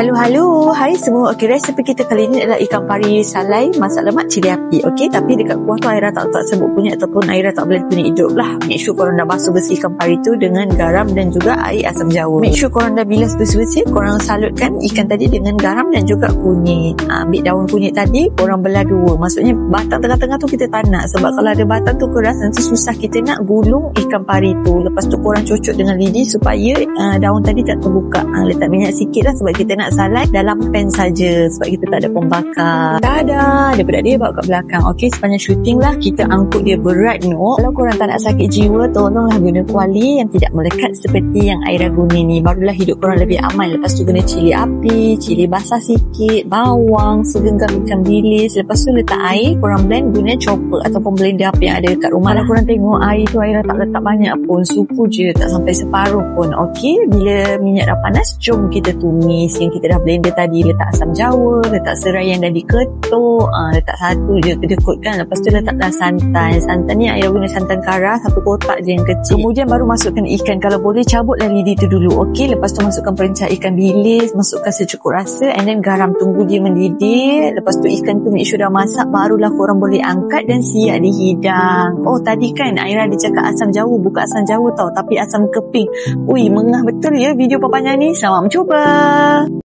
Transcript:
Halo, hai semua. Okey, resipi kita kali ini adalah ikan pari salai masak lemak cili api. Okey, tapi dekat kuah tu Aira tak sebut kunyit ataupun Aira tak boleh kunyit hidup lah. Make sure korang dah basuh bersih ikan pari tu dengan garam dan juga air asam jawa. Make sure korang dah bilas bersih-bersih, korang salutkan ikan tadi dengan garam dan juga kunyit. Ambil daun kunyit tadi, korang belah dua. Maksudnya batang tengah-tengah tu kita tak nak, sebab kalau ada batang tu keras nanti susah kita nak gulung ikan pari tu. Lepas tu korang cocok dengan lidi supaya daun tadi tak terbuka. Letak minyak sikit lah sebab kita nak salai dalam pan saja, sebab kita tak ada pembakar. Tada, daripada dia bawa kat belakang. Okey, sepanjang syuting lah kita angkut dia berat no. Kalau korang tak nak sakit jiwa, tolonglah guna kuali yang tidak melekat seperti yang Aira guna ni. Barulah hidup korang lebih aman. Lepas tu guna cili api, cili basah sikit, bawang, segenggam ikan bilis. Lepas tu letak air, korang blend guna chopper ataupun blender apa yang ada dekat rumah. Kalau korang tengok air tu Aira tak letak banyak pun, suku je, tak sampai separuh pun. Okey, bila minyak dah panas, jom kita tumis yang kita dah blender tadi. Letak asam jawa, letak serai yang dah diketuk, letak satu je kedekutkan. Lepas tu letaklah santan. Santan ni Aira guna santan kara, satu kotak je yang kecil. Kemudian baru masukkan ikan. Kalau boleh cabutlah lidi tu dulu. Okey, lepas tu masukkan perencah ikan bilis, masukkan secukup rasa, and then garam, tunggu dia mendidih. Lepas tu ikan tu make sure dah masak, barulah korang boleh angkat dan siap dihidang. Oh, tadi kan Aira ada cakap asam jawa, bukan asam jawa tau, tapi asam keping. Ui, mengah betul ya video papannya ni. Selamat mencuba.